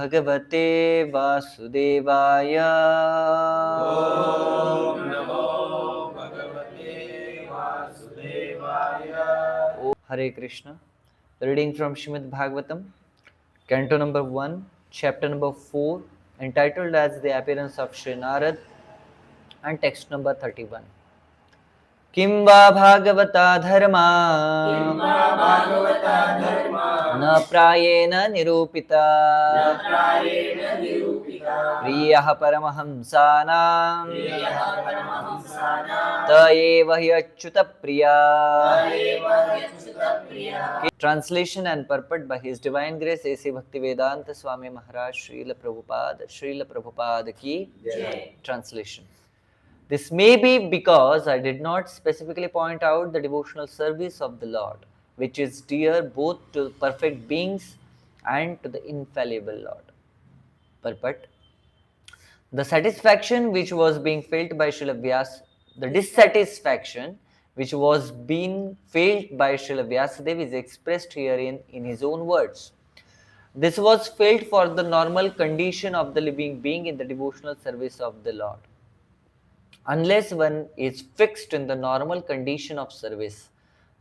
भगवते वासुदेवाय। ओम नमो भगवते वासुदेवाय। हरे Krishna. Reading from Srimad Bhagavatam, Canto number 1, Chapter number 4, entitled as The Appearance of Sri Narad, and text number 31. किं वा भागवता धर्मा किं वा भागवता धर्मा न प्रायेण निरूपिता न प्रायेण निरूपिता प्रियः परमहंसानां प्रियः परमहंसानां त एव हि अच्युतप्रिया. तदेव ह्यच्युतप्रियः। Translation and purport by His Divine Grace A.C. Bhaktivedanta Swami Maharaj Srila Prabhupada ki Jai. Translation. This may be because I did not specifically point out the devotional service of the Lord, which is dear both to perfect beings and to the infallible Lord. Purport. The satisfaction which was being felt by Srila Vyasa, the dissatisfaction which was being felt by Srila Vyasadeva is expressed herein in his own words. This was felt for the normal condition of the living being in the devotional service of the Lord. Unless one is fixed in the normal condition of service,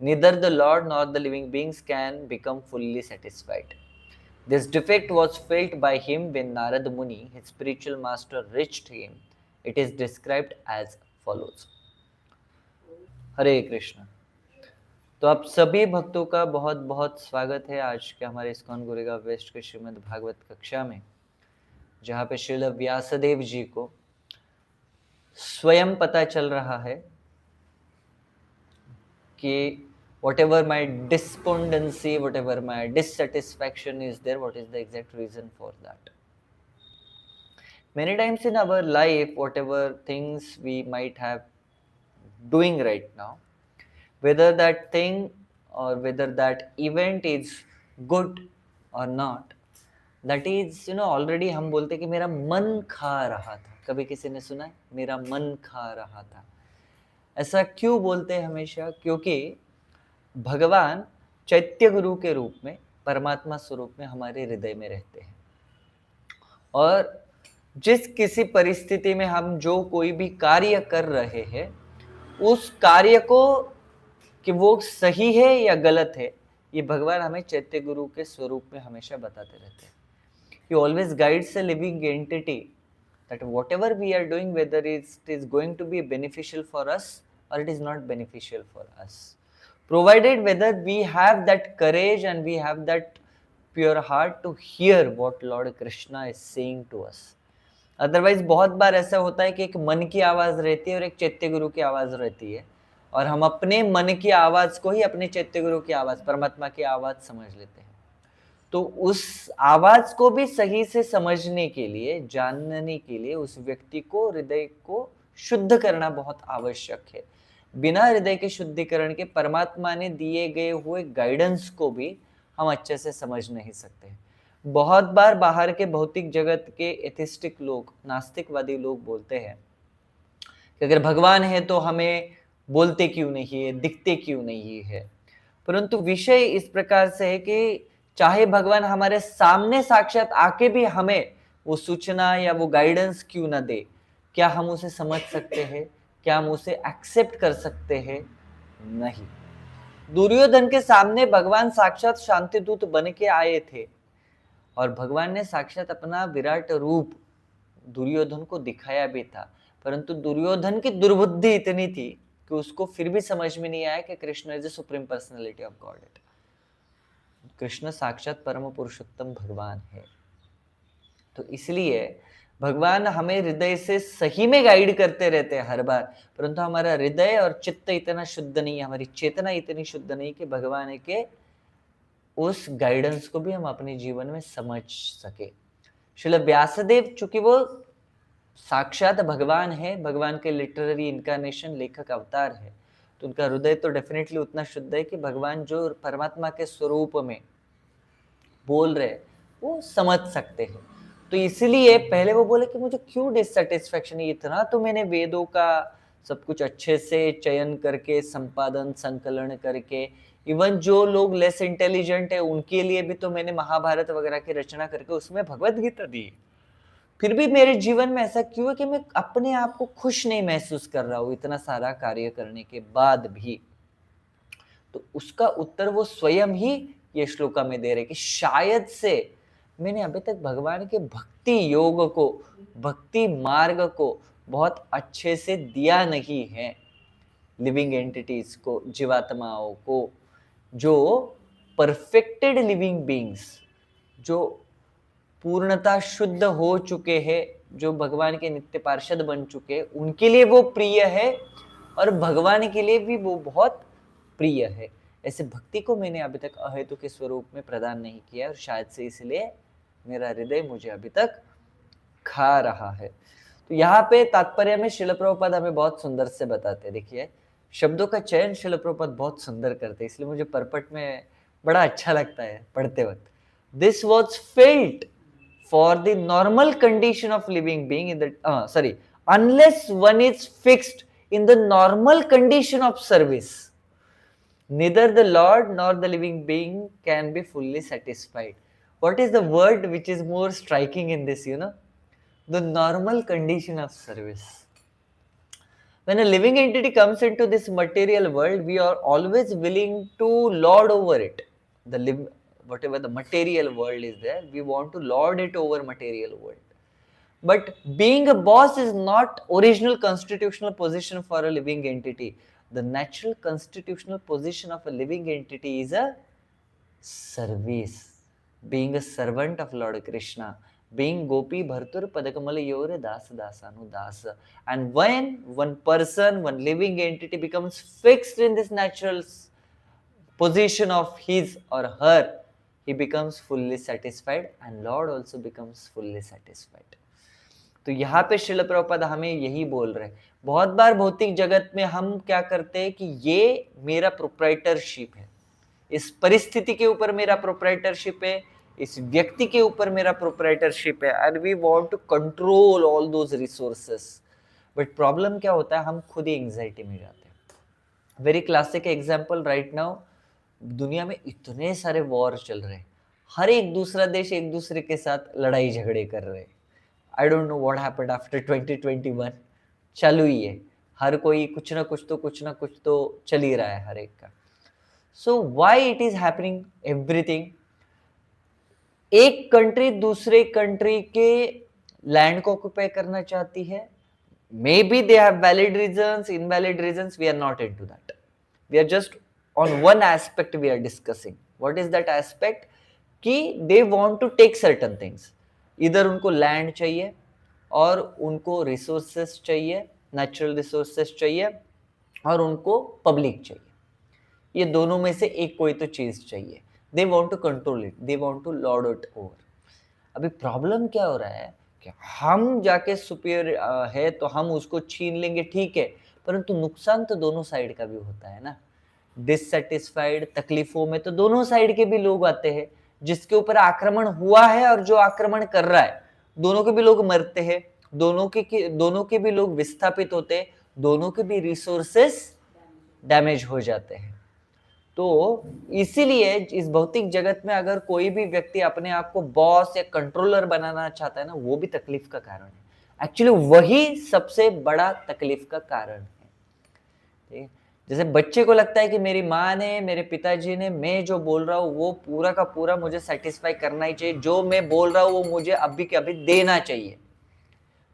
neither the Lord nor the living beings can become fully satisfied. This defect was felt by him when Narad Muni, his spiritual master, reached him. It is described as follows. हरे कृष्ण। तो आप सभी भक्तों का बहुत बहुत स्वागत है आज के हमारे इस्कॉन गुरुगा वेस्ट के श्रीमद् भागवत कक्षा में, जहाँ पे श्रील व्यासदेव जी को स्वयं पता चल रहा है कि whatever my despondency, whatever my dissatisfaction is there, what is the exact reason for that. Many times in our life, whatever things we might have doing right now, whether that thing or whether that event is good or not, that is already हम बोलते कि मेरा मन खा रहा था. कभी किसी ने सुना है मेरा मन खा रहा था? ऐसा क्यों बोलते हैं हमेशा? क्योंकि भगवान चैत्य गुरु के रूप में, परमात्मा स्वरूप में हमारे हृदय में रहते हैं, और जिस किसी परिस्थिति में हम जो कोई भी कार्य कर रहे हैं, उस कार्य को कि वो सही है या गलत है, ये भगवान हमें चैत्य गुरु के स्वरूप में हमेशा बताते रहते हैं. He always guides a living entity that whatever we are doing, whether it is going to be beneficial for us or it is not beneficial for us, provided whether we have that courage and we have that pure heart to hear what Lord Krishna is saying to us. Otherwise बहुत बार ऐसा होता है कि एक मन की आवाज रहती है और एक चैत्य गुरु की आवाज रहती है, और हम अपने मन की आवाज को ही अपने चैत्य गुरु की आवाज, परमात्मा की आवाज समझ लेते हैं. तो उस आवाज को भी सही से समझने के लिए, जानने के लिए उस व्यक्ति को, हृदय को शुद्ध करना बहुत आवश्यक है. बिना हृदय के शुद्धिकरण के परमात्मा ने दिए गए हुए गाइडेंस को भी हम अच्छे से समझ नहीं सकते. बहुत बार बाहर के भौतिक जगत के एथिस्टिक लोग, नास्तिकवादी लोग बोलते हैं कि अगर भगवान है तो हमें बोलते क्यों नहीं है, दिखते क्यों नहीं है. परंतु विषय इस प्रकार से है कि चाहे भगवान हमारे सामने साक्षात आके भी हमें वो सूचना या वो गाइडेंस क्यों ना दे, क्या हम उसे समझ सकते हैं? क्या हम उसे एक्सेप्ट कर सकते हैं? नहीं. दुर्योधन के सामने भगवान साक्षात शांति दूत बन के आए थे, और भगवान ने साक्षात अपना विराट रूप दुर्योधन को दिखाया भी था, परंतु दुर्योधन की दुर्बुद्धि इतनी थी कि उसको फिर भी समझ में नहीं आया कि Krishna is the supreme personality of God. Krishna साक्षात परम पुरुषोत्तम भगवान है. तो इसलिए भगवान हमें हृदय से सही में गाइड करते रहते हैं हर बार, परंतु हमारा हृदय और चित्त इतना शुद्ध नहीं है, हमारी चेतना इतनी शुद्ध नहीं कि भगवान के उस गाइडेंस को भी हम अपने जीवन में समझ सके. श्रील व्यासदेव चूंकि वो साक्षात भगवान है, भगवान के लिटरेरी इनकारनेशन, लेखक अवतार है, तो उनका हृदय तो डेफिनेटली उतना शुद्ध है कि भगवान जो परमात्मा के स्वरूप में बोल रहे वो समझ सकते हैं. तो इसलिए पहले वो बोले कि मुझे क्यों डिससेटिस्फैक्शन है, इतना तो मैंने वेदों का सब कुछ अच्छे से चयन करके, संपादन, संकलन करके इवन जो लोग लेस इंटेलिजेंट है उनके लिए भी तो मैंने महाभारत वगैरह की रचना करके उसमें भगवत गीता दी। फिर भी मेरे जीवन में ऐसा क्यों है कि मैं अपने आप को खुश नहीं महसूस कर रहा हूं इतना सारा कार्य करने के बाद भी? तो उसका उत्तर वो स्वयं ही ये श्लोका में दे रहे कि शायद से मैंने अभी तक भगवान के भक्ति योग को, भक्ति मार्ग को बहुत अच्छे से दिया नहीं है लिविंग एंटिटीज को, जीवात्माओं को, जो परफेक्टेड लिविंग बीइंग्स, जो पूर्णता शुद्ध हो चुके हैं, जो भगवान के नित्य पार्षद बन चुके हैं, उनके लिए वो प्रिय है और भगवान के लिए भी वो बहुत प्रिय है। ऐसे भक्ति को मैंने अभी तक अहेतु के स्वरूप में प्रदान नहीं किया और शायद से इसलिए मेरा हृदय मुझे अभी तक खा रहा है। तो यहाँ पे तात्पर्य में श्रील प्रभुपाद हमें बहुत सुंदर से बताते हैं। देखिए, शब्दों का चयन श्रील प्रभुपाद बहुत सुंदर करते हैं, इसलिए मुझे परपट में बड़ा अच्छा लगता है पढ़ते वक्त। This was felt for the normal condition of living being in the unless one is fixed in the normal condition of service, neither the Lord nor the living being can be fully satisfied. What is the word which is more striking in this? The normal condition of service. When a living entity comes into this material world, we are always willing to lord over it. Whatever the material world is there, we want to lord it over material world. But being a boss is not original constitutional position for a living entity. The natural constitutional position of a living entity is a service, being a servant of Lord Krishna, being gopi bhartur padakamal yore das dasanu das. And when one person, one living entity becomes fixed in this natural position of his or her, he becomes fully satisfied and Lord also becomes fully satisfied. तो यहाँ पे श्रील प्रभुपाद हमें यही बोल रहे हैं। बहुत बार भौतिक जगत में हम क्या करते हैं कि ये मेरा प्रोप्राइटरशिप है, इस परिस्थिति के ऊपर मेरा प्रोप्राइटरशिप है, इस व्यक्ति के ऊपर मेरा प्रोप्राइटरशिप है, and we want to control all those resources. But problem क्या होता है, हम खुद ही एंजाइटी में जाते हैं। Very classic example, right now दुनिया में इतने सारे वॉर चल रहे हैं, हर एक दूसरा देश एक दूसरे के साथ लड़ाई झगड़े कर रहे हैं। I don't know what happened after 2021, चालू ही है, हर कोई कुछ ना कुछ तो चल ही रहा है हर एक का। So why it is happening everything? एक कंट्री दूसरे कंट्री के लैंड को ऑक्युपाई करना चाहती है, may be they have valid reasons, invalid reasons, we are not into that, we are just on one aspect we are discussing. What is that aspect? कि they want to take certain things. इधर उनको land चाहिए और उनको resources चाहिए, natural resources चाहिए, और उनको पब्लिक चाहिए। ये दोनों में से एक कोई तो चीज चाहिए। They want to control it, they want to lord it over. अभी प्रॉब्लम क्या हो रहा है कि हम जाके सुपीरियर है तो हम उसको छीन लेंगे, ठीक है, परंतु नुकसान तो दोनों साइड का भी होता है ना। डिससेटिस्फाइड, तकलीफों में तो दोनों साइड के भी लोग आते हैं। जिसके ऊपर आक्रमण हुआ है और जो आक्रमण कर रहा है, दोनों के भी लोग मरते हैं, दोनों के भी लोग विस्थापित होते हैं, दोनों के भी रिसोर्सेस डैमेज हो जाते हैं। तो इसीलिए इस भौतिक जगत में अगर कोई भी व्यक्ति अपने आप को बॉस या कंट्रोलर बनाना चाहता है ना, वो भी तकलीफ का कारण है। एक्चुअली वही सबसे बड़ा तकलीफ का कारण है। ठीक है, जैसे बच्चे को लगता है कि मेरी माँ ने, मेरे पिताजी ने, मैं जो बोल रहा हूँ वो पूरा का पूरा मुझे सेटिस्फाई करना ही चाहिए, जो मैं बोल रहा हूँ वो मुझे अभी के अभी देना चाहिए।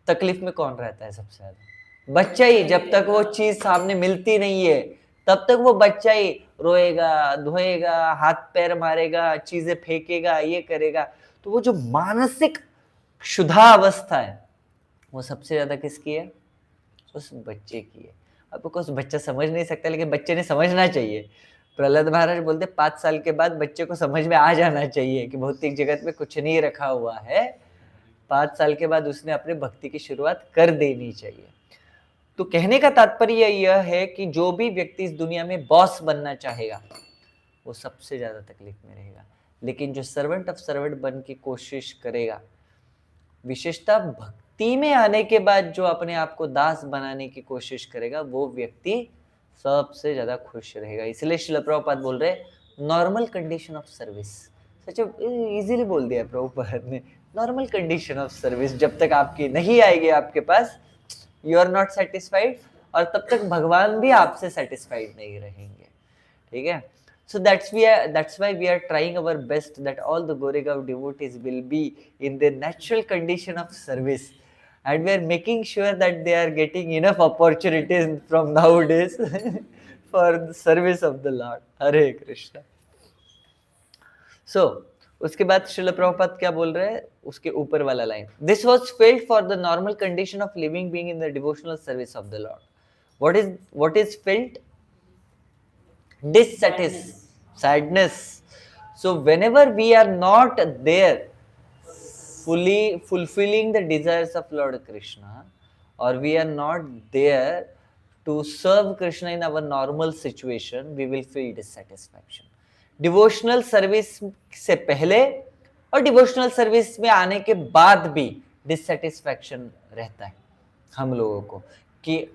तकलीफ में कौन रहता है सबसे ज्यादा? बच्चा ही। जब तक वो चीज सामने मिलती नहीं है तब तक वो बच्चा ही रोएगा, धोएगा, हाथ पैर मारेगा, चीजें फेंकेगा, ये करेगा। तो वो जो मानसिक क्षुधा अवस्था है वो सबसे ज्यादा किसकी है? उस बच्चे की है। अब बिकॉज बच्चा समझ नहीं सकता, लेकिन बच्चे ने समझना चाहिए। प्रहलाद महाराज बोलते 5 साल के बाद बच्चे को समझ में आ जाना चाहिए कि भौतिक जगत में कुछ नहीं रखा हुआ है। 5 साल के बाद उसने अपने भक्ति की शुरुआत कर देनी चाहिए। तो कहने का तात्पर्य यह है कि जो भी व्यक्ति इस दुनिया में बॉस बनना चाहेगा वो सबसे ज्यादा तकलीफ में रहेगा, लेकिन जो सर्वेंट ऑफ सर्वेंट बन की कोशिश करेगा, विशेषता भक्ति में आने के बाद जो अपने आप को दास बनाने की कोशिश करेगा, वो व्यक्ति सबसे ज्यादा खुश रहेगा। इसलिए श्रील प्रभुपाद बोल रहे normal condition of service. Such easily बोल दिया प्रभुपाद ने, नॉर्मल कंडीशन ऑफ सर्विस जब तक आपकी नहीं आएगी आपके पास, यू आर नॉट सेटिस्फाइड, और तब तक भगवान भी आपसे सेटिस्फाइड नहीं रहेंगे। ठीक है, so that's why we are trying our best that all the Goregaon devotees will be in the natural condition of service, and we are making sure that they are getting enough opportunities from nowadays for the service of the Lord. Hare Krishna. So उसके बाद श्रील प्रभुपाद क्या बोल रहे हैं उसके ऊपर वाला line, this was failed for the normal condition of living being in the devotional service of the Lord. what is felt? Sadness. So whenever we are not there fully fulfilling the desires of Lord Krishna, or we are not there to serve Krishna in our normal situation, we will feel dissatisfaction. Devotional service से पहले और devotional service में आने के बाद भी dissatisfaction रहता है हम लोगों को कि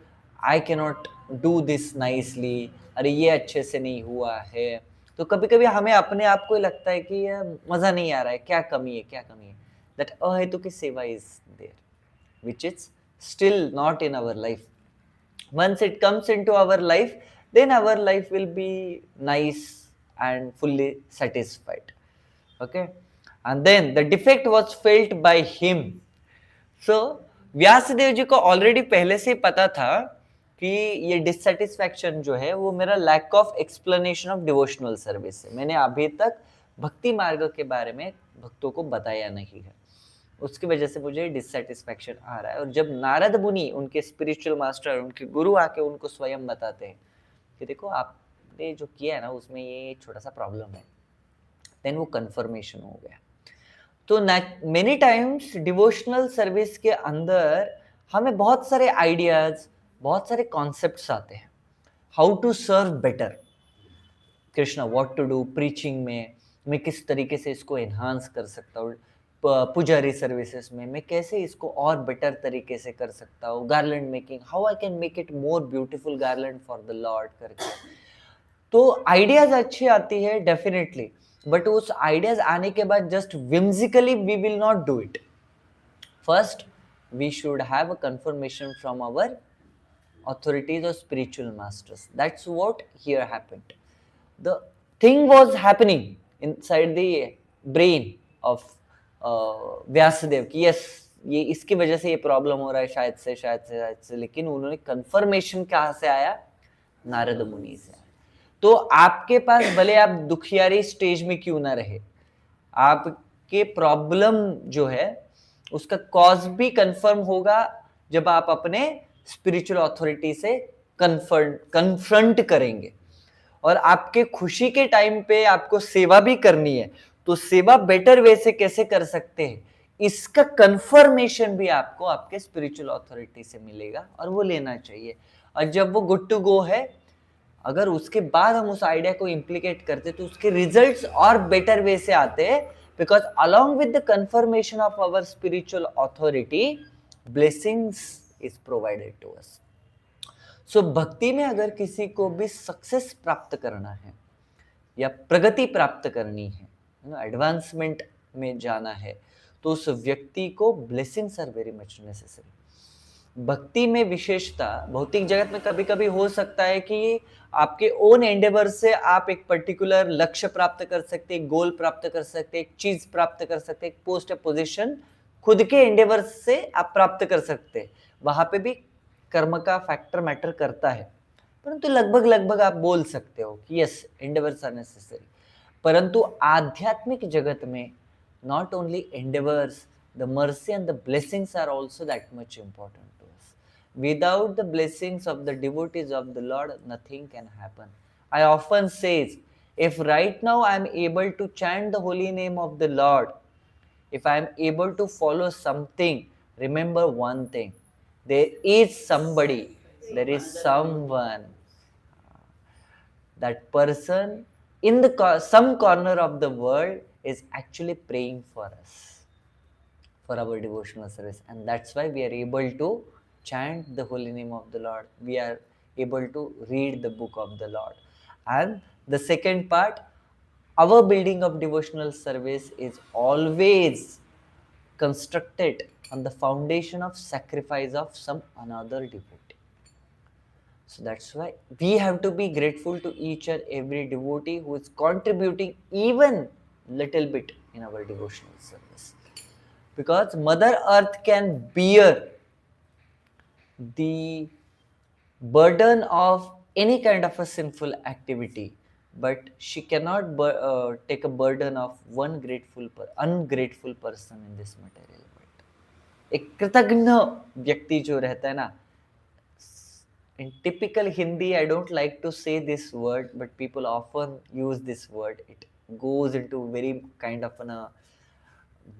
I can not do this nicely, अरे ये अच्छे से नहीं हुआ है। तो कभी कभी हमें अपने आप को लगता है कि मजा नहीं आ रहा है, क्या कमी है। दैट अहेतु की सेवा is there which is still not in our life. Once it comes into our life, then our life will be nice and fully satisfied. Okay, and then the defect was felt by him. So Vyasadev ji को already पहले से पता था कि ये dissatisfaction जो है वो मेरा lack of explanation of devotional service है। मैंने अभी तक भक्ति मार्ग के बारे में भक्तों को बताया नहीं है, उसकी वजह से मुझे डिससेटिस्फैक्शन आ रहा है। और जब नारद मुनि, उनके स्पिरिचुअल मास्टर, उनके गुरु आके उनको स्वयं बताते हैं कि देखो आपने जो किया है ना उसमें ये छोटा सा प्रॉब्लम है, देन वो कंफर्मेशन हो गया। तो मेनी टाइम्स डिवोशनल सर्विस के अंदर हमें बहुत सारे आइडियाज, बहुत सारे कॉन्सेप्ट्स आते हैं, how to serve better Krishna, what to do preaching में मैं किस तरीके से इसको एनहांस कर सकता हूँ, पुजारी सर्विसेज में मैं कैसे इसको और बेटर तरीके से कर सकता हूँ, garland making, how I can make it more beautiful garland for the Lord करके। तो आइडियाज अच्छी आती है डेफिनेटली, बट उस आइडियाज आने के बाद just whimsically we will not do it. First we should have a confirmation from our authorities or spiritual masters. That's what here happened. The thing was happening inside the brain of Vyasadeva कि yes ये इसकी वजह से ये problem हो रहा है शायद से, लेकिन उन्होंने कंफर्मेशन कहाँ से आया? नारद मुनि से। तो आपके पास भले आप दुखियारी स्टेज में क्यों ना रहे, आपके प्रॉब्लम जो है उसका कॉज भी कंफर्म होगा जब आप अपने स्पिरिचुअल अथॉरिटी से कन्फ्रंट करेंगे। और आपके खुशी के टाइम पे आपको सेवा भी करनी है, तो सेवा बेटर वे से कैसे कर सकते हैं इसका कंफर्मेशन भी आपको आपके स्पिरिचुअल अथॉरिटी से मिलेगा, और वो लेना चाहिए। और जब वो गुड टू गो है, अगर उसके बाद हम उस आइडिया को इम्प्लीकेट करते तो उसके रिजल्ट्स और बेटर वे से आते हैं, because along with the confirmation of our spiritual authority blessings is provided to us. So भक्ति में अगर किसी को भी सक्सेस प्राप्त करना है या प्रगति प्राप्त करनी है, एडवांसमेंट में जाना है, तो उस व्यक्ति को blessings are very much necessary. भक्ति में विशेषता भौतिक जगत में कभी कभी हो सकता है कि आपके ओन एंडेवर से आप एक पर्टिकुलर लक्ष्य प्राप्त कर सकते, एक गोल प्राप्त कर सकते, एक चीज प्राप्त कर सकते, एक पोस्ट या पोजीशन खुद के एंडेवर से आप प्राप्त कर सकते, वहां पे भी कर्म का फैक्टर मैटर करता है, परंतु लगभग आप बोल सकते हो कि यस एंडेवर्स आर नेसेसरी। परंतु आध्यात्मिक जगत में not only endeavors, the mercy and the blessings are also that much important to us. Without the blessings of the devotees of the Lord, nothing can happen. I often say, if right now I am able to chant the holy name of the Lord, if I am able to follow something, remember one thing, there is somebody, there is someone, that person in the some corner of the world is actually praying for us, for our devotional service, and that's why we are able to chant the holy name of the Lord. We are able to read the book of the Lord. And the second part, our building of devotional service is always constructed on the foundation of sacrifice of some another devotee. So that's why we have to be grateful to each and every devotee who is contributing even little bit in our devotional service, because Mother Earth can bear the burden of any kind of a sinful activity, but she cannot take a burden of one ungrateful person in this material world. एक कृतज्ञ व्यक्ति जो रहता है ना, in typical Hindi, I don't like to say this word, but people often use this word. It goes into very kind of a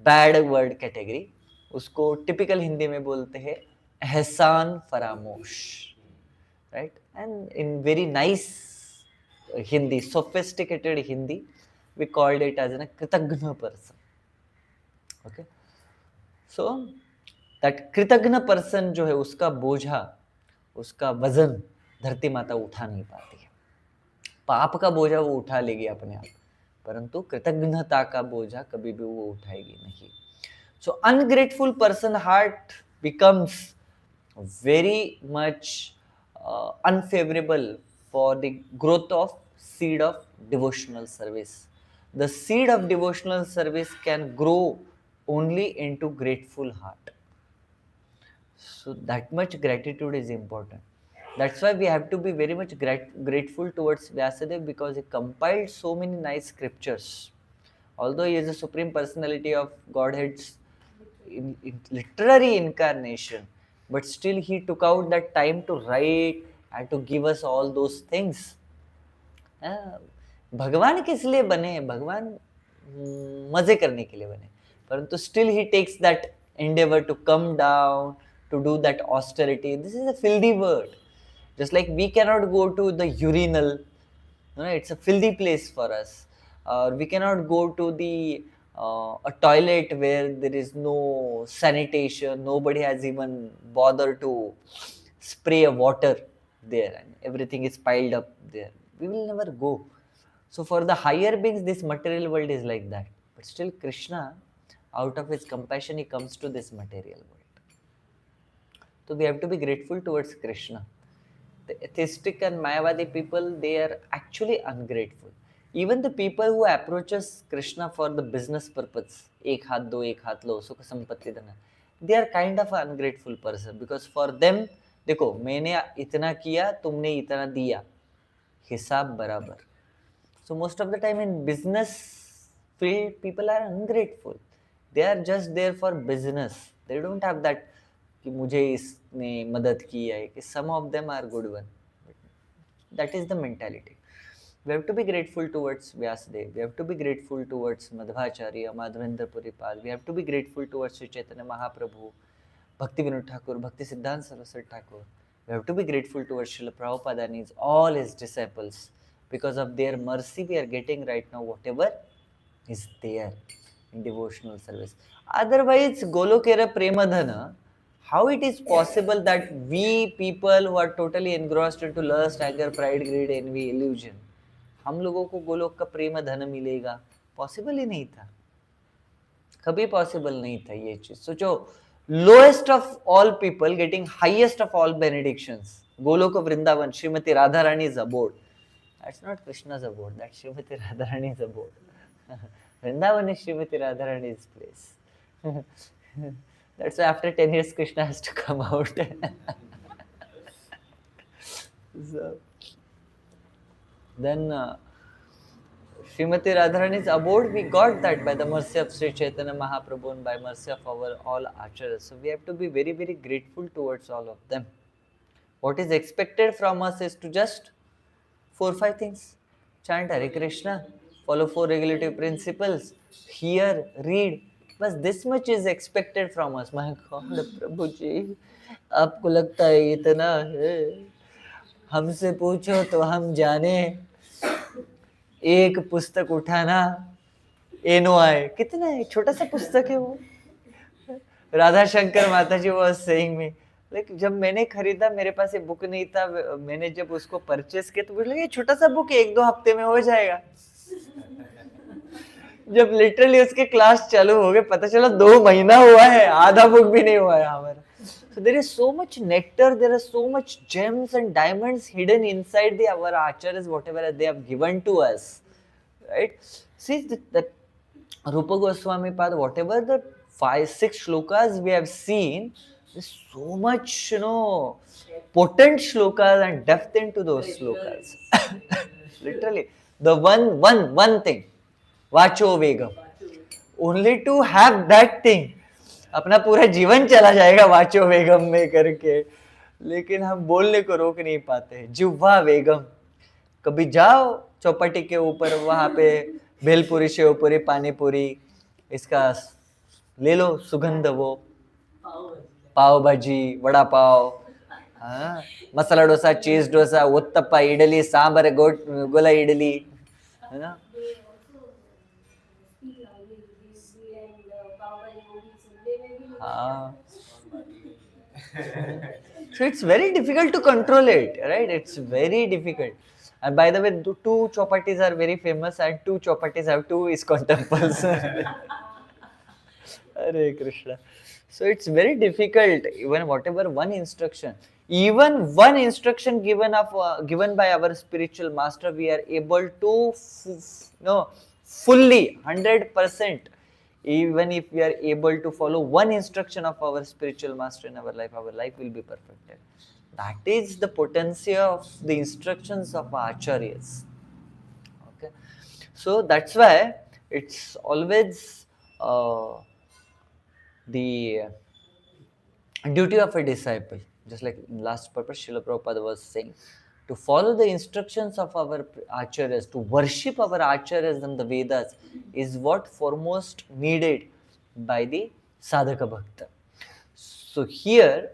bad word category. उसको typical Hindi में बोलते हैं एहसान फरामोश, right? And in very nice Hindi, sophisticated Hindi, we called it as a कृतज्ञ person. Okay, so that कृतज्ञ person जो है उसका बोझा, उसका वजन धरती माता उठा नहीं पाती है. पाप का बोझा वो उठा लेगी अपने आप, परंतु कृतज्ञता का बोझा कभी भी वो उठाएगी नहीं. So ungrateful person heart becomes very much unfavorable for the growth of seed of devotional service. The seed of devotional service can grow only into grateful heart. So that much gratitude is important. That's why we have to be very much grateful towards Vyasadeva, because he compiled so many nice scriptures. Although he is the supreme personality of Godhead's in literary incarnation, but still he took out that time to write and to give us all those things. भगवान किस लिए बने हैं? भगवान मजे करने के लिए बने, परंतु still he takes that endeavor to come down, to do that austerity. This is a filthy word. Just like we cannot go to the urinal, it's a filthy place for us. We cannot go to the a toilet where there is no sanitation, nobody has even bothered to spray a water there, and everything is piled up there. We will never go. So for the higher beings, this material world is like that. But still Krishna, out of his compassion, he comes to this material world. So we have to be grateful towards Krishna. The atheistic and Mayavadi people, they are actually ungrateful. Even the people who approaches Krishna for the business purpose, ek haath do, ek haath lo, sukha sampatti dana, they are kind of an ungrateful person, because for them, देखो मैंने इतना किया, तुमने इतना दिया, हिसाब बराबर. So most of the time in business field, people are ungrateful. They are just there for business. They don't have that कि मुझे इसने मदद की है. कि some of them are good one. That is the mentality. We have to be grateful towards Vyasadeva. We have to be grateful towards Madhvacharya, Madhavendra Puripal. We have to be grateful towards Sri Chaitanya Mahaprabhu, Bhakti Vinod Thakur, Bhakti Siddhanta Saraswati Thakur. We have to be grateful towards Srila Prabhupada and all his disciples. Because of their mercy, we are getting right now whatever is there in devotional service. Otherwise, Golokera Premadhana, how it is possible that we people who are totally engrossed into lust, anger, pride, greed, envy, illusion, हम लोगों को गोलोक का प्रेम धन मिलेगा? Possible ही नहीं था, कभी possible नहीं था ये चीज. सोचो, lowest of all people getting highest of all benedictions, Goloka Vrindavan, Shrimati Radha Rani's abode. That's not Krishna's abode, that's Srimati Radharani's abode. Vrindavan is Srimati Radharani's place. That's why after 10 years Krishna has to come out. So, then Srimati Radharani's abode, we got that by the mercy of Sri Chaitanya Mahaprabhu and by mercy of our all acharyas. So we have to be very, very grateful towards all of them. What is expected from us is to just 4-5 things. Chant Hare Krishna, follow 4 regulative principles, hear, read. But this much is expected from us. My God, Prabhu ji, आपको लगता है इतना है? हमसे पूछो तो हम जाने. एक पुस्तक उठाना, NOI, कितना है? छोटा सा पुस्तक है वो. Radha Shankar Mataji was saying me, लेकिन जब मैंने खरीदा मेरे पास ये बुक नहीं था, मैंने जब उसको परचेस किया तो मुझे लगा ये छोटा सा बुक है, 1-2 हफ्ते में हो जाएगा। जब लिटरली उसके क्लास चालू हो गए पता चला 2 महीना हुआ है, आधा बुक भी नहीं हुआ है हमारा। So there is so much nectar, there are so much gems and diamonds hidden inside our acharyas, whatever they have given to us, right? See that Rupa Goswami Pad, whatever the 5-6 shlokas we have seen, there's so much, potent shlokas and depth into those shlokas. Literally, the one thing, Vacho Vegam. Only to have that thing, अपना पूरा जीवन चला जाएगा वाचो वेगम में करके, लेकिन हम बोलने को रोक नहीं पाते हैं। जिह्वा वेगम, कभी जाओ चौपाटी के ऊपर, वहां पे भेलपुरी, शेवपुरी, पानीपुरी, इसका ले लो सुगंध, वो पाव भाजी, वड़ा पाव, हाँ, मसाला डोसा, चीज डोसा, उत्तप्पा, इडली, सांबर, गोला इडली, है ना। So it's very difficult to control it, right? It's very difficult. And by the way, 2 chaupatis are very famous, and 2 chaupatis have 2 ISKCON temples. Hare Krishna. So it's very difficult, even whatever one instruction given by our spiritual master, we are able to fully 100%. Even if we are able to follow one instruction of our spiritual master in our life will be perfected. That is the potential of the instructions of our acharyas. Okay, so that's why it's always the duty of a disciple, just like last purpose Srila Prabhupada was saying, to follow the instructions of our acharyas, to worship our acharyas and the Vedas is what foremost needed by the sadhaka bhakta. So here,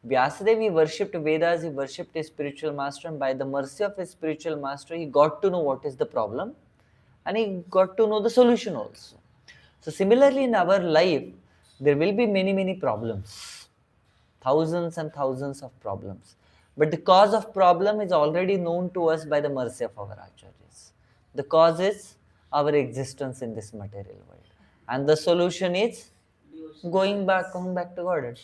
Vyasadeva, he worshipped Vedas, he worshipped his spiritual master, and by the mercy of his spiritual master, he got to know what is the problem, and he got to know the solution also. So similarly, in our life, there will be many problems, thousands and thousands of problems. But the cause of problem is already known to us by the mercy of our acharyas. The cause is our existence in this material world. And the solution is going back to God.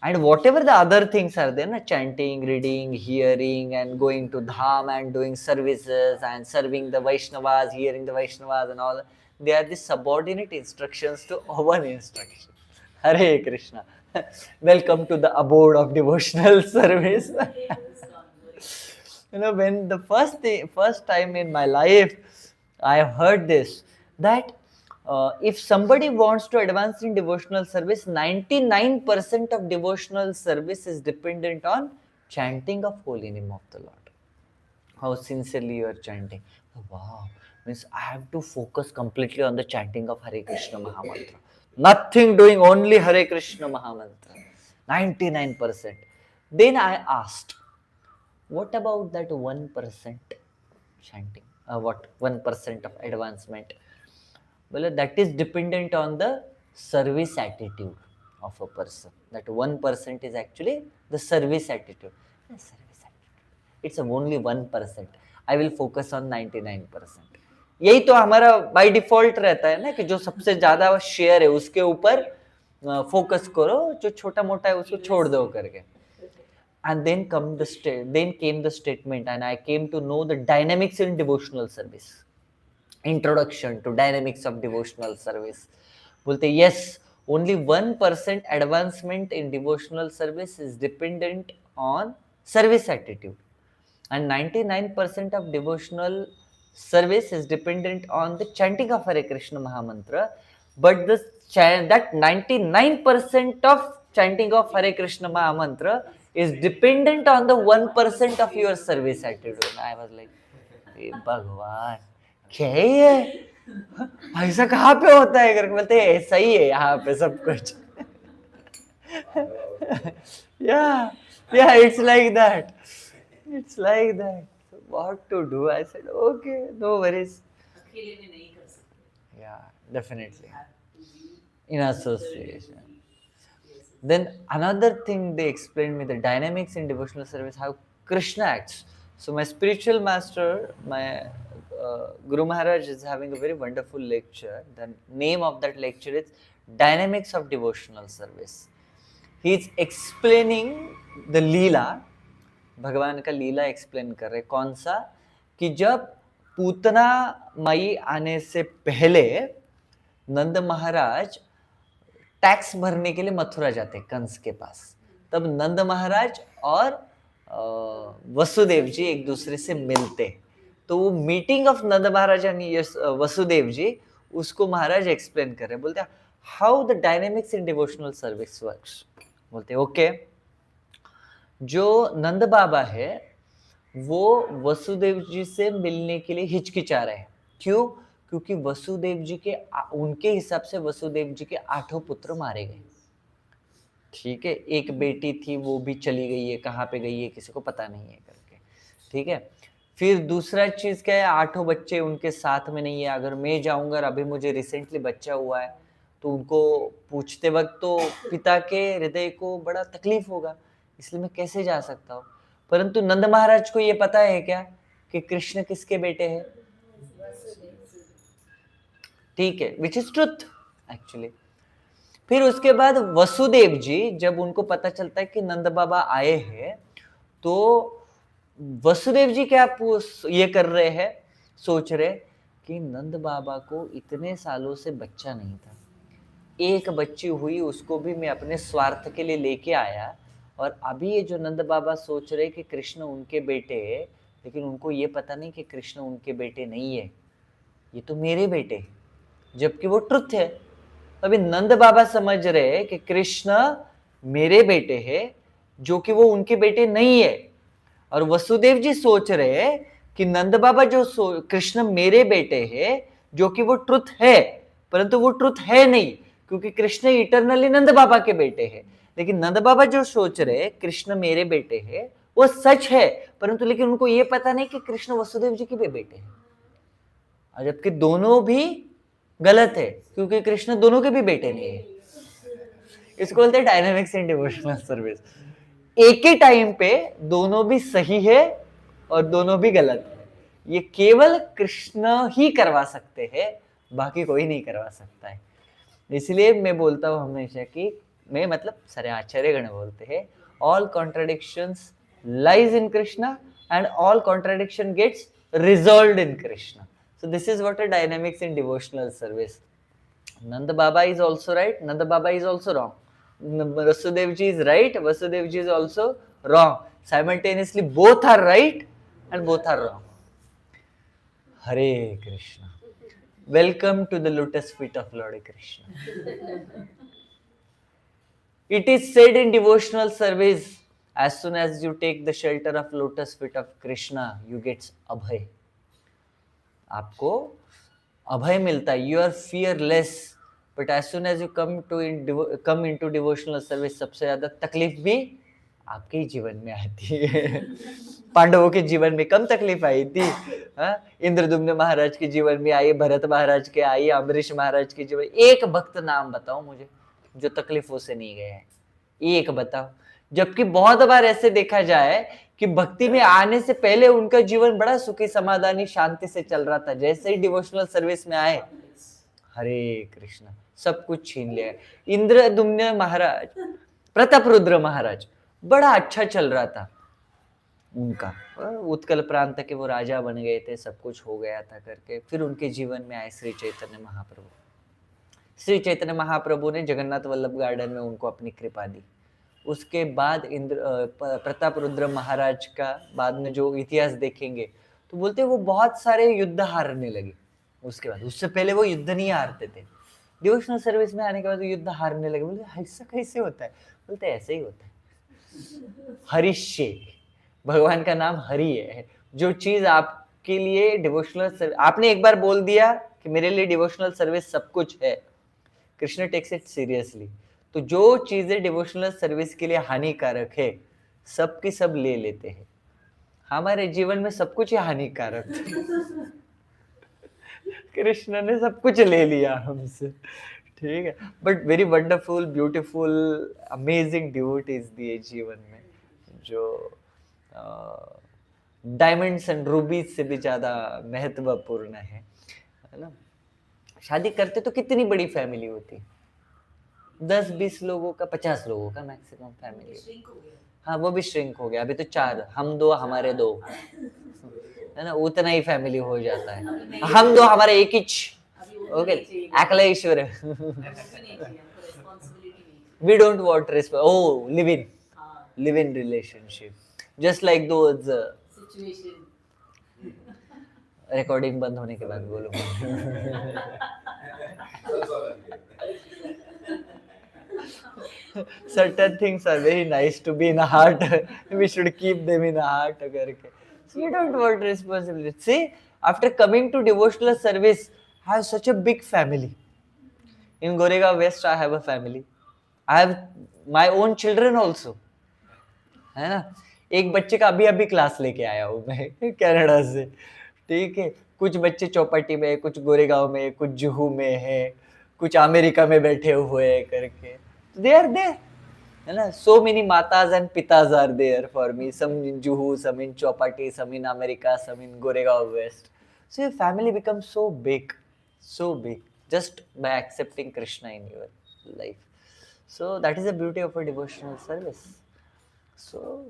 And whatever the other things are there, chanting, reading, hearing, and going to Dham and doing services and serving the Vaishnavas, hearing the Vaishnavas and all, they are the subordinate instructions to one instruction. Hare Krishna. Welcome to the abode of devotional service. When the first time in my life I have heard this, that if somebody wants to advance in devotional service, 99% of devotional service is dependent on chanting of holy name of the Lord. How sincerely you are chanting. Wow, means I have to focus completely on the chanting of Hare Krishna Mahamantra. Nothing doing, only Hare Krishna Mahamantra. 99%. Then I asked, what about that 1% chanting? What 1% of advancement? Well, that is dependent on the service attitude of a person. That 1% is actually the service attitude. It's only 1%. I will focus on 99%. यही तो हमारा by default रहता है ना, कि जो सबसे ज्यादा शेयर है उसके ऊपर फोकस करो, जो छोटा मोटा है उसको छोड़ दो करके. And then came the statement, and I came to know the dynamics in devotional service. Introduction to dynamics of devotional service. बोलते yes, only 1% advancement in devotional service is dependent on service attitude, and 99% of devotional service is dependent on the chanting of Hare Krishna Mahamantra. But that 99% of chanting of Hare Krishna Mahamantra is dependent on the 1% of your service attitude. And I was like, hey, Bhagwan, क्या है ये? ऐसा कहाँ पे होता है करके बोलते हैं ऐसा ही है यहाँ पे सब कुछ. Yeah, it's like that. So what to do? I said, okay, no worries. Yeah, definitely. In association. Then another thing they explained me, the dynamics in devotional service, how Krishna acts. So my spiritual master, my Guru Maharaj is having a very wonderful lecture. The name of that lecture is Dynamics of Devotional Service. He is explaining the लीला, भगवान का लीला explain कर रहे. कौन सा? कि जब पूतना माई आने से पहले नंद महाराज टैक्स भरने के लिए मथुरा जाते कंस के पास. तब नंद महाराज और वसुदेव जी एक दूसरे से मिलते. तो वो meeting of Nand Maharaj and Vasudev ji, उसको महाराज एक्सप्लेन कर रहे. बोलते how the dynamics in devotional service works. बोलते ओके, जो नंद बाबा है वो वसुदेव जी से मिलने के लिए हिचकिचा रहे हैं. क्यों? क्योंकि वसुदेव जी के, उनके हिसाब से वसुदेव जी के 8 पुत्र मारे गए. ठीक है, एक बेटी थी वो भी चली गई है, कहाँ पे गई है किसी को पता नहीं है करके. ठीक है, फिर दूसरा चीज क्या है, 8 बच्चे उनके साथ में नहीं है. अगर मैं जाऊंगा, अभी मुझे रिसेंटली बच्चा हुआ है, तो उनको पूछते वक्त तो पिता के हृदय को बड़ा तकलीफ होगा, इसलिए मैं कैसे जा सकता हूँ. परंतु नंद महाराज को ये पता है क्या कि कृष्ण किसके बेटे हैं. ठीक है, विच इज ट्रुथ एक्चुअली. फिर उसके बाद वसुदेव जी, जब उनको पता चलता है कि नंद बाबा आए हैं, तो वसुदेव जी क्या ये कर रहे हैं, सोच रहे कि नंद बाबा को इतने सालों से बच्चा नहीं था, एक बच्ची हुई, उसको भी मैं अपने स्वार्थ के लिए लेके आया. और अभी ये जो नंद बाबा सोच रहे कि कृष्ण उनके बेटे है, लेकिन उनको ये पता नहीं कि कृष्ण उनके बेटे नहीं है, ये तो मेरे बेटे हैं, जबकि वो ट्रुथ है. अभी नंद बाबा समझ रहे कि कृष्ण मेरे बेटे हैं, जो कि वो उनके बेटे नहीं है. और वसुदेव जी सोच रहे कि नंद बाबा जो कृष्ण मेरे बेटे हैं, जो कि वो ट्रुथ है, परंतु वो ट्रुथ है नहीं, क्योंकि कृष्ण इटरनली नंद बाबा के बेटे हैं. लेकिन नंद बाबा जो सोच रहे कृष्ण मेरे बेटे हैं, वो सच है, परंतु लेकिन उनको ये पता नहीं कि कृष्ण वसुदेव जी के भी बेटे हैं. और जबकि दोनों भी गलत है, क्योंकि कृष्ण दोनों के भी बेटे नहीं है. इसको बोलते हैं डायनामिक्स इन डिवोशनल सर्विस. एक ही टाइम पे दोनों भी सही है और दोनों भी गलत है. ये केवल कृष्ण ही करवा सकते हैं, बाकी कोई नहीं करवा सकता है. इसलिए मैं बोलता हूँ हमेशा कि मैं, मतलब सारे आचार्यगण बोलते हैं, all contradictions lies in Krishna and all contradiction gets resolved in Krishna. So this is what a dynamics in devotional service. Nanda Baba is also right, Nanda Baba is also wrong. Vasudev ji is right, Vasudev ji is also wrong. Simultaneously both are right and both are wrong. Hare Krishna. Welcome to the lotus feet of Lord Krishna. It is said in devotional service, as soon as you take the shelter of lotus feet of Krishna, you get abhay. आपको अभय मिलता है, you are fearless. But as soon as you come into devotional service, सबसे ज्यादा तकलीफ भी आपके ही जीवन में आती है. पांडवों के जीवन में कम तकलीफ आई थी, इंद्रदुम्न महाराज के जीवन में आई, भरत महाराज के आई, अम्बरीश महाराज के जीवन. एक भक्त नाम बताओ मुझे जो तकलीफों से नहीं गया है, एक बताओ. जबकि बहुत बार ऐसे देखा जाए कि भक्ति में आने से पहले उनका जीवन बड़ा सुखी समाधानी शांति से चल रहा था, जैसे ही डिवोशनल सर्विस में आए, हरे कृष्ण, सब कुछ छीन लिया. इंद्रदुम्न महाराज, प्रतापरुद्र महाराज, बड़ा अच्छा चल रहा था उनका, उत्कल प्रांत के वो राजा बन गए थे, सब कुछ हो गया था करके. फिर उनके जीवन में आए श्री चैतन्य महाप्रभु. श्री चैतन्य महाप्रभु ने जगन्नाथ वल्लभ गार्डन में उनको अपनी कृपा दी. उसके बाद प्रतापरुद्र महाराज का बाद में जो इतिहास देखेंगे तो बोलते वो बहुत सारे युद्ध हारने लगे उसके बाद. उससे पहले वो युद्ध नहीं हारते थे, डिवोशनल सर्विस में आने के बाद युद्ध हारने लगे. बोलते ऐसा कैसे होता है? बोलते ऐसे ही होता है. हरिष्य, भगवान का नाम हरि है. जो चीज आपके लिए डिवोशनल सर्विस, आपने एक बार बोल दिया कि मेरे लिए डिवोशनल सर्विस सब कुछ है, कृष्ण टेक्स इट सीरियसली. तो जो चीजें डिवोशनल सर्विस के लिए हानिकारक है, सब की सब ले लेते हैं. हमारे जीवन में सब कुछ ही हानिकारक कृष्ण ने सब कुछ ले लिया हमसे, ठीक है। But very wonderful, beautiful, amazing devotees दिए जीवन में, जो डायमंड्स एंड रूबीज से भी ज्यादा महत्वपूर्ण है ना। शादी करते तो कितनी बड़ी फैमिली होती, 10-20 लोगों का, 50 लोगों का मैक्सिमम फैमिली। श्रिंक हो गया। हाँ, वो भी श्रिंक हो गया, अभी तो 4, हम 2 हमारे 2, है ना, उतना ही फैमिली हो जाता है। हम 2 हमारे एक ही, अभी वो ओके, नहीं चाहिए। अखिलेश्वर। अभी नहीं चाहिए, हमको responsibility नहीं चाहिए। We don't want live in, हाँ, live in relationship, just like those situation। recording बंद होने के बाद बोलूँगा। Certain things are very nice to be in a heart. We should keep them in a heart करके. So we don't want responsibility. See, after coming to devotional service, I have such a big family. In Goregaon West, I have a family. I have my own children also. है ना, एक बच्चे का अभी अभी class लेके आया हूँ मैं कनाडा से, ठीक है। कुछ बच्चे चौपाटी में, कुछ गोरेगांव में, कुछ जुहू में है, कुछ अमेरिका में बैठे हुए हैं करके, दे आर देयर, है ना। So many matajis and pitajis are there for me, some in Juhu, some in Chowpatty, some in America, some in Goregaon west. So your family becomes so big just by accepting Krishna in your life. So that is the beauty of a devotional service. So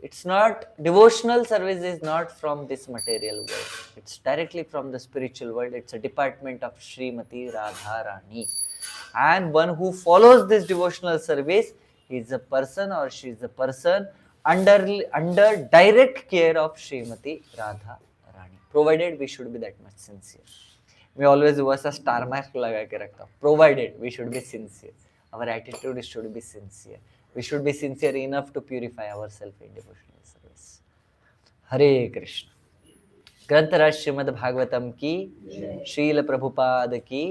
it's not, devotional service is not from this material world, it's directly from the spiritual world. It's a department of Srimati Radharani, and one who follows this devotional service is a person, or she is a person under direct care of Srimati Radharani, provided we should be that much sincere. मैं always वैसा star mark लगा के रखता हूँ, provided we should be sincere, our attitude should be sincere, we should be sincere enough to purify ourself in devotional service. Hare Krishna. ग्रंथराज श्रीमद् भागवतम की, श्रील प्रभुपाद की।